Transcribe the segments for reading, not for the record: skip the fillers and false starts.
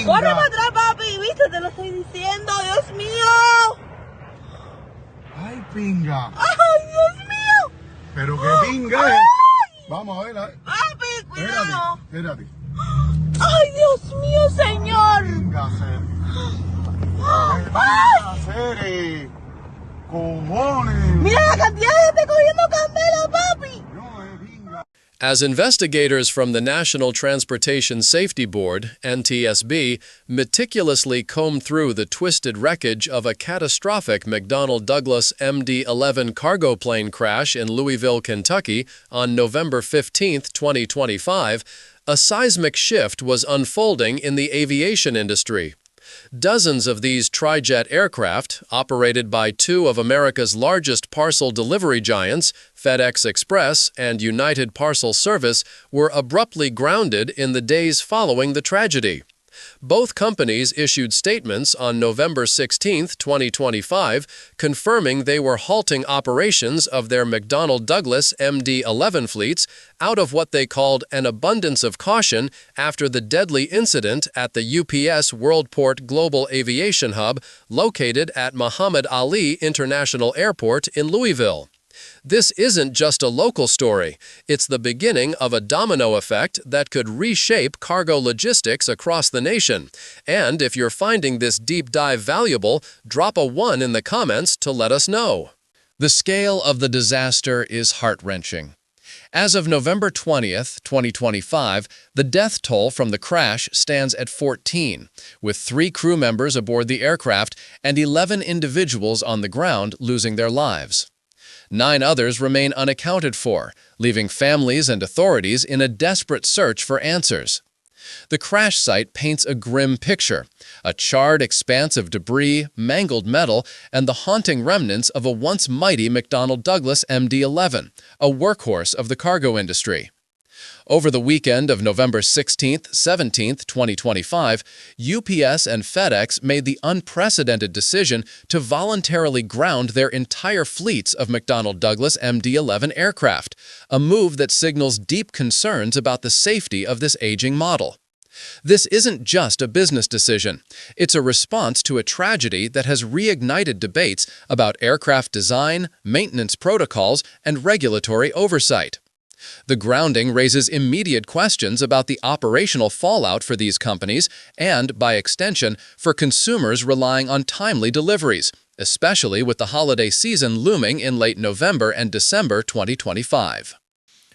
Corre para atrás, papi, viste, te lo estoy diciendo, Dios mío. Ay, pinga. Ay, Dios mío. Pero qué pinga es. Vamos a ver. Papi, cuidado. Espérate. Ay, Dios mío, señor. Pinga, Cere. Cojones. Mira la cantidad de gente cogiendo candela, papi. As investigators from the National Transportation Safety Board, NTSB, meticulously combed through the twisted wreckage of a catastrophic McDonnell Douglas MD-11 cargo plane crash in Louisville, Kentucky on November 15, 2025, a seismic shift was unfolding in the aviation industry. Dozens of these tri-jet aircraft, operated by two of America's largest parcel delivery giants, FedEx Express and United Parcel Service, were abruptly grounded in the days following the tragedy. Both companies issued statements on November 16, 2025, confirming they were halting operations of their McDonnell Douglas MD-11 fleets out of what they called an abundance of caution after the deadly incident at the UPS Worldport Global Aviation Hub located at Muhammad Ali International Airport in Louisville. This isn't just a local story. It's the beginning of a domino effect that could reshape cargo logistics across the nation. And if you're finding this deep dive valuable, drop a 1 in the comments to let us know. The scale of the disaster is heart-wrenching. As of November 20th, 2025, the death toll from the crash stands at 14, with 3 crew members aboard the aircraft and 11 individuals on the ground losing their lives. 9 others remain unaccounted for, leaving families and authorities in a desperate search for answers. The crash site paints a grim picture, a charred expanse of debris, mangled metal, and the haunting remnants of a once mighty McDonnell Douglas MD-11, a workhorse of the cargo industry. Over the weekend of November 16th, 17th, 2025, UPS and FedEx made the unprecedented decision to voluntarily ground their entire fleets of McDonnell Douglas MD-11 aircraft, a move that signals deep concerns about the safety of this aging model. This isn't just a business decision. It's a response to a tragedy that has reignited debates about aircraft design, maintenance protocols, and regulatory oversight. The grounding raises immediate questions about the operational fallout for these companies and, by extension, for consumers relying on timely deliveries, especially with the holiday season looming in late November and December 2025.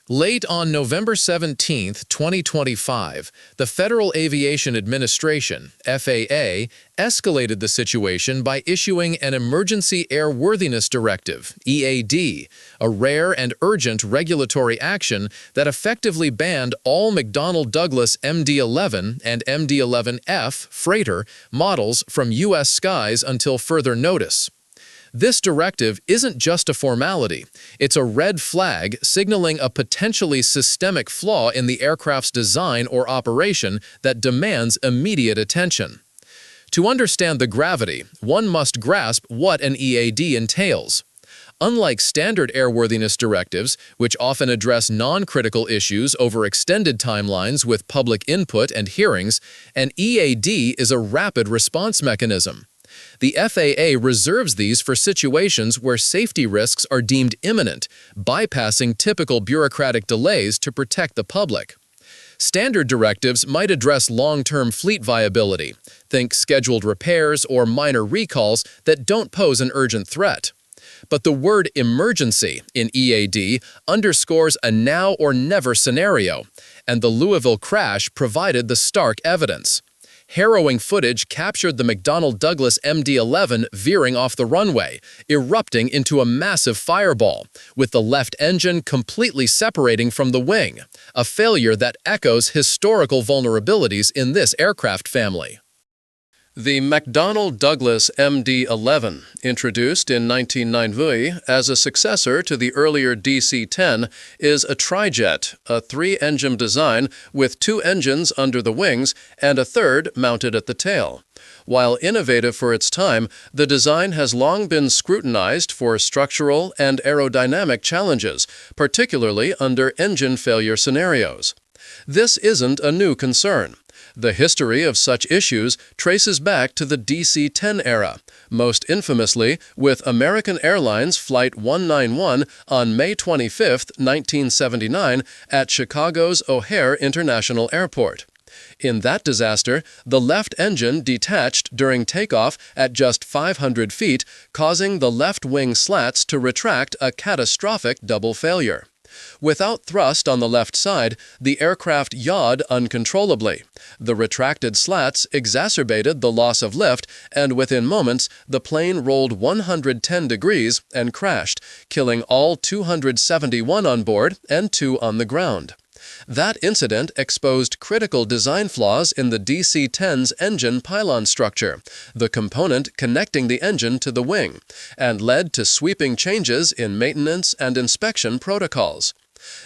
Late on November 17, 2025, the Federal Aviation Administration, FAA, escalated the situation by issuing an Emergency Airworthiness Directive, EAD, a rare and urgent regulatory action that effectively banned all McDonnell Douglas MD-11 and MD-11F freighter models from U.S. skies until further notice. This directive isn't just a formality. It's a red flag signaling a potentially systemic flaw in the aircraft's design or operation that demands immediate attention. To understand the gravity, one must grasp what an EAD entails. Unlike standard airworthiness directives, which often address non-critical issues over extended timelines with public input and hearings, an EAD is a rapid response mechanism. The FAA reserves these for situations where safety risks are deemed imminent, bypassing typical bureaucratic delays to protect the public. Standard directives might address long-term fleet viability, think scheduled repairs or minor recalls that don't pose an urgent threat. But the word emergency in EAD underscores a now or never scenario, and the Louisville crash provided the stark evidence. Harrowing footage captured the McDonnell Douglas MD-11 veering off the runway, erupting into a massive fireball, with the left engine completely separating from the wing, a failure that echoes historical vulnerabilities in this aircraft family. The McDonnell Douglas MD-11, introduced in 1990 as a successor to the earlier DC-10, is a tri-jet, a 3-engine design with 2 engines under the wings and a third mounted at the tail. While innovative for its time, the design has long been scrutinized for structural and aerodynamic challenges, particularly under engine failure scenarios. This isn't a new concern. The history of such issues traces back to the DC-10 era, most infamously with American Airlines Flight 191 on May 25, 1979 at Chicago's O'Hare International Airport. In that disaster, the left engine detached during takeoff at just 500 feet, causing the left wing slats to retract, a catastrophic double failure. Without thrust on the left side, the aircraft yawed uncontrollably. The retracted slats exacerbated the loss of lift, and within moments, the plane rolled 110 degrees and crashed, killing all 271 on board and 2 on the ground. That incident exposed critical design flaws in the DC-10's engine pylon structure, the component connecting the engine to the wing, and led to sweeping changes in maintenance and inspection protocols.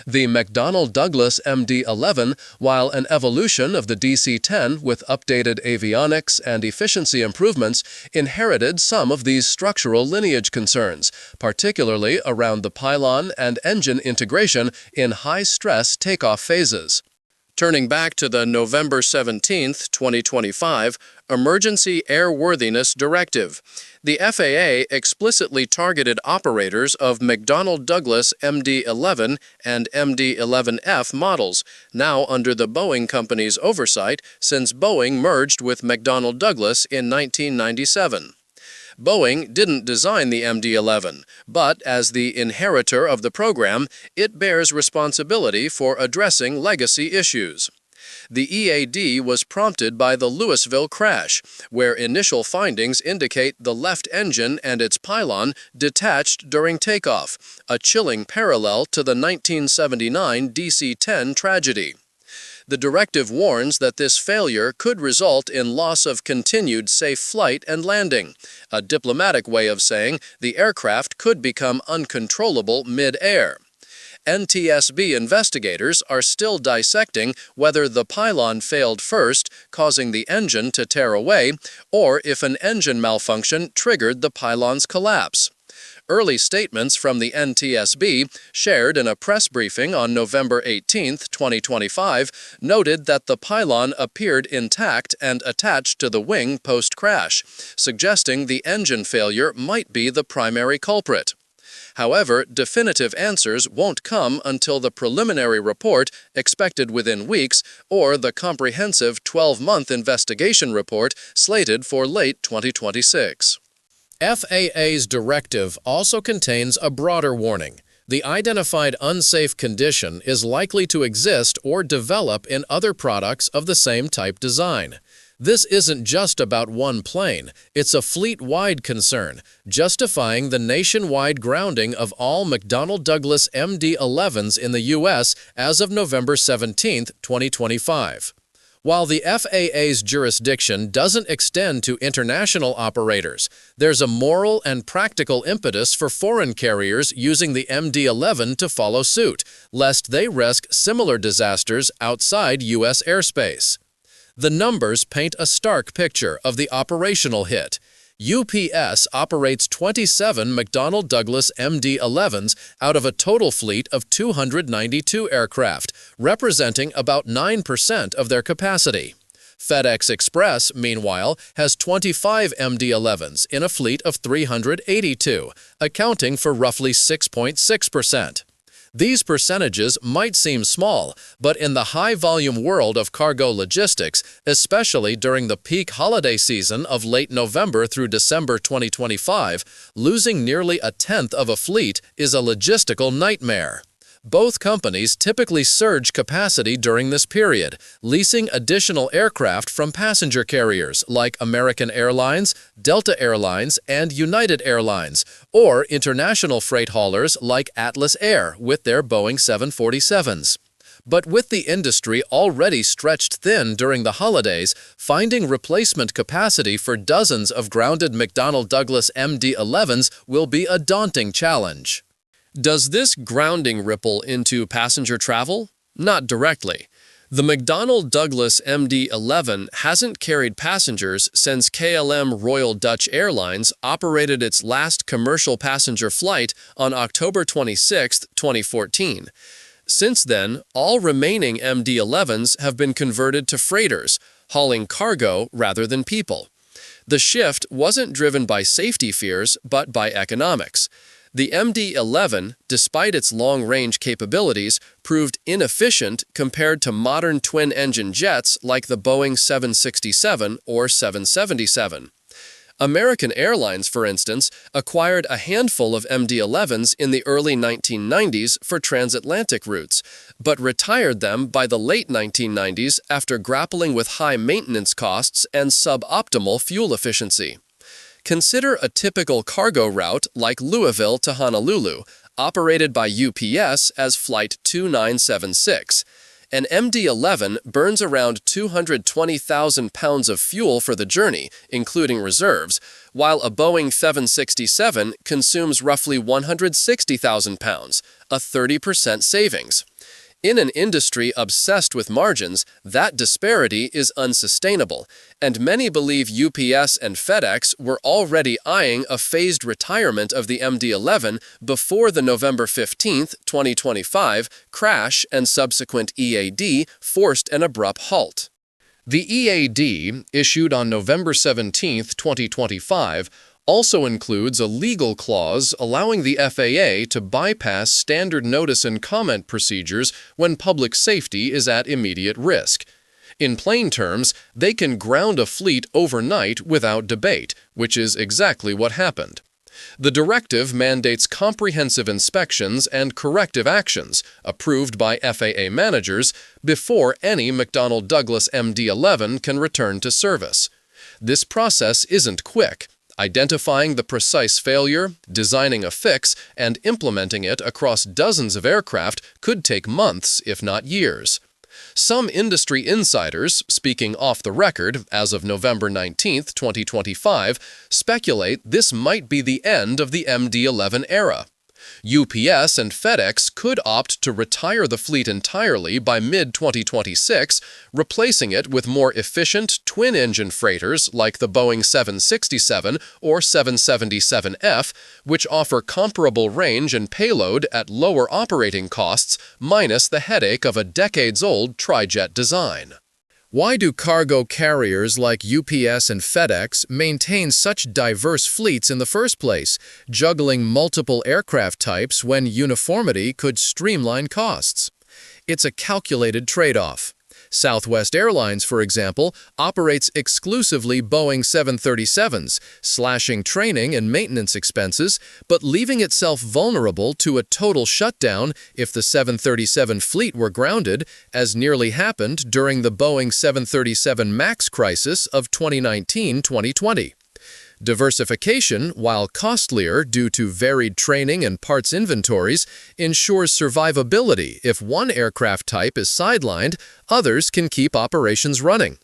The McDonnell Douglas MD-11, while an evolution of the DC-10 with updated avionics and efficiency improvements, inherited some of these structural lineage concerns, particularly around the pylon and engine integration in high-stress takeoff phases. Turning back to the November 17, 2025, Emergency Airworthiness Directive, the FAA explicitly targeted operators of McDonnell Douglas MD-11 and MD-11F models, now under the Boeing Company's oversight since Boeing merged with McDonnell Douglas in 1997. Boeing didn't design the MD-11, but as the inheritor of the program, it bears responsibility for addressing legacy issues. The EAD was prompted by the Louisville crash, where initial findings indicate the left engine and its pylon detached during takeoff, a chilling parallel to the 1979 DC-10 tragedy. The directive warns that this failure could result in loss of continued safe flight and landing, a diplomatic way of saying the aircraft could become uncontrollable mid-air. NTSB investigators are still dissecting whether the pylon failed first, causing the engine to tear away, or if an engine malfunction triggered the pylon's collapse. Early statements from the NTSB, shared in a press briefing on November 18, 2025, noted that the pylon appeared intact and attached to the wing post-crash, suggesting the engine failure might be the primary culprit. However, definitive answers won't come until the preliminary report, expected within weeks, or the comprehensive 12-month investigation report slated for late 2026. FAA's directive also contains a broader warning. The identified unsafe condition is likely to exist or develop in other products of the same type design. This isn't just about one plane, it's a fleet-wide concern, justifying the nationwide grounding of all McDonnell Douglas MD-11s in the U.S. as of November 17, 2025. While the FAA's jurisdiction doesn't extend to international operators, there's a moral and practical impetus for foreign carriers using the MD-11 to follow suit, lest they risk similar disasters outside U.S. airspace. The numbers paint a stark picture of the operational hit. UPS operates 27 McDonnell Douglas MD-11s out of a total fleet of 292 aircraft, representing about 9% of their capacity. FedEx Express, meanwhile, has 25 MD-11s in a fleet of 382, accounting for roughly 6.6%. These percentages might seem small, but in the high-volume world of cargo logistics, especially during the peak holiday season of late November through December 2025, losing nearly a tenth of a fleet is a logistical nightmare. Both companies typically surge capacity during this period, leasing additional aircraft from passenger carriers like American Airlines, Delta Airlines, and United Airlines, or international freight haulers like Atlas Air with their Boeing 747s. But with the industry already stretched thin during the holidays, finding replacement capacity for dozens of grounded McDonnell Douglas MD-11s will be a daunting challenge. Does this grounding ripple into passenger travel? Not directly. The McDonnell Douglas MD-11 hasn't carried passengers since KLM Royal Dutch Airlines operated its last commercial passenger flight on October 26, 2014. Since then, all remaining MD-11s have been converted to freighters, hauling cargo rather than people. The shift wasn't driven by safety fears, but by economics. The MD-11, despite its long-range capabilities, proved inefficient compared to modern twin-engine jets like the Boeing 767 or 777. American Airlines, for instance, acquired a handful of MD-11s in the early 1990s for transatlantic routes, but retired them by the late 1990s after grappling with high maintenance costs and suboptimal fuel efficiency. Consider a typical cargo route like Louisville to Honolulu, operated by UPS as Flight 2976. An MD-11 burns around 220,000 pounds of fuel for the journey, including reserves, while a Boeing 767 consumes roughly 160,000 pounds, a 30% savings. In an industry obsessed with margins, that disparity is unsustainable, and many believe UPS and FedEx were already eyeing a phased retirement of the MD-11 before the November 15, 2025 crash and subsequent EAD forced an abrupt halt. The EAD, issued on November 17, 2025, also includes a legal clause allowing the FAA to bypass standard notice and comment procedures when public safety is at immediate risk. In plain terms, they can ground a fleet overnight without debate, which is exactly what happened. The directive mandates comprehensive inspections and corrective actions, approved by FAA managers, before any McDonnell Douglas MD-11 can return to service. This process isn't quick. Identifying the precise failure, designing a fix, and implementing it across dozens of aircraft could take months, if not years. Some industry insiders, speaking off the record as of November 19, 2025, speculate this might be the end of the MD-11 era. UPS and FedEx could opt to retire the fleet entirely by mid-2026, replacing it with more efficient twin-engine freighters like the Boeing 767 or 777F, which offer comparable range and payload at lower operating costs, minus the headache of a decades-old tri-jet design. Why do cargo carriers like UPS and FedEx maintain such diverse fleets in the first place, juggling multiple aircraft types when uniformity could streamline costs? It's a calculated trade-off. Southwest Airlines, for example, operates exclusively Boeing 737s, slashing training and maintenance expenses, but leaving itself vulnerable to a total shutdown if the 737 fleet were grounded, as nearly happened during the Boeing 737 MAX crisis of 2019-2020. Diversification, while costlier due to varied training and parts inventories, ensures survivability. If one aircraft type is sidelined, others can keep operations running.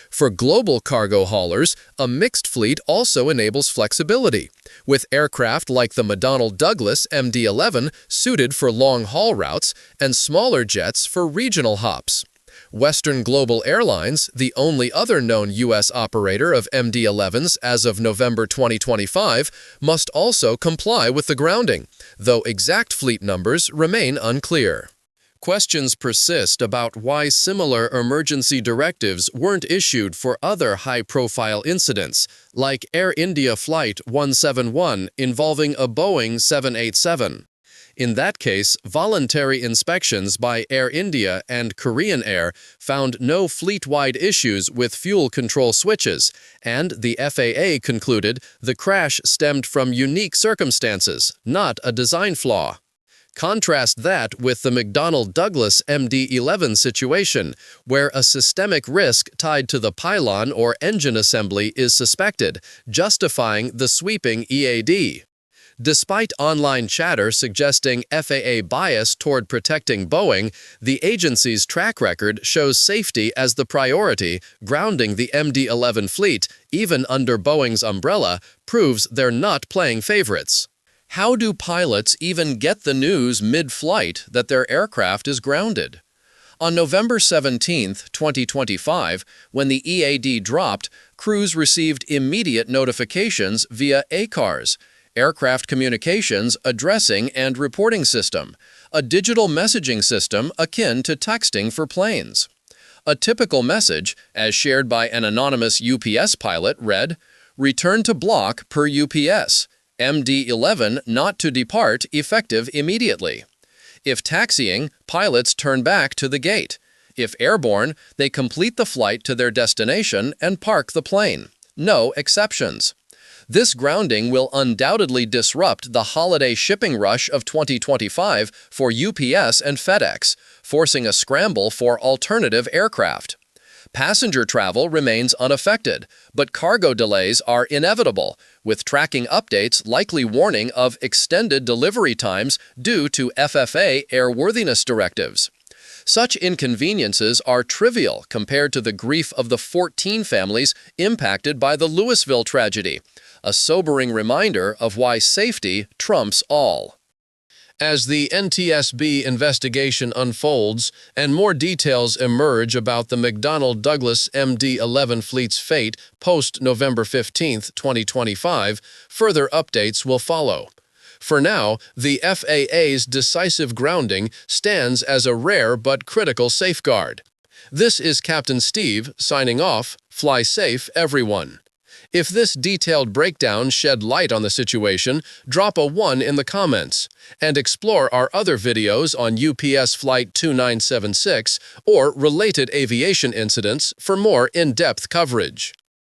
For global cargo haulers, a mixed fleet also enables flexibility, with aircraft like the McDonnell Douglas MD-11 suited for long-haul routes and smaller jets for regional hops. Western Global Airlines, the only other known U.S. operator of MD-11s as of November 2025, must also comply with the grounding, though exact fleet numbers remain unclear. Questions persist about why similar emergency directives weren't issued for other high-profile incidents, like Air India Flight 171 involving a Boeing 787. In that case, voluntary inspections by Air India and Korean Air found no fleet-wide issues with fuel control switches, and the FAA concluded the crash stemmed from unique circumstances, not a design flaw. Contrast that with the McDonnell Douglas MD-11 situation, where a systemic risk tied to the pylon or engine assembly is suspected, justifying the sweeping EAD. Despite online chatter suggesting FAA bias toward protecting Boeing, the agency's track record shows safety as the priority. Grounding the MD-11 fleet, even under Boeing's umbrella, proves they're not playing favorites. How do pilots even get the news mid-flight that their aircraft is grounded? On November 17, 2025, when the EAD dropped, crews received immediate notifications via ACARS, Aircraft Communications Addressing and Reporting System, a digital messaging system akin to texting for planes. A typical message, as shared by an anonymous UPS pilot, read, "Return to block per UPS. MD-11 not to depart effective immediately." If taxiing, pilots turn back to the gate. If airborne, they complete the flight to their destination and park the plane. No exceptions. This grounding will undoubtedly disrupt the holiday shipping rush of 2025 for UPS and FedEx, forcing a scramble for alternative aircraft. Passenger travel remains unaffected, but cargo delays are inevitable, with tracking updates likely warning of extended delivery times due to FAA airworthiness directives. Such inconveniences are trivial compared to the grief of the 14 families impacted by the Louisville tragedy, a sobering reminder of why safety trumps all. As the NTSB investigation unfolds and more details emerge about the McDonnell Douglas MD-11 fleet's fate post-November 15, 2025, further updates will follow. For now, the FAA's decisive grounding stands as a rare but critical safeguard. This is Captain Steve signing off. Fly safe, everyone. If this detailed breakdown shed light on the situation, drop a 1 in the comments, and explore our other videos on UPS Flight 2976 or related aviation incidents for more in-depth coverage.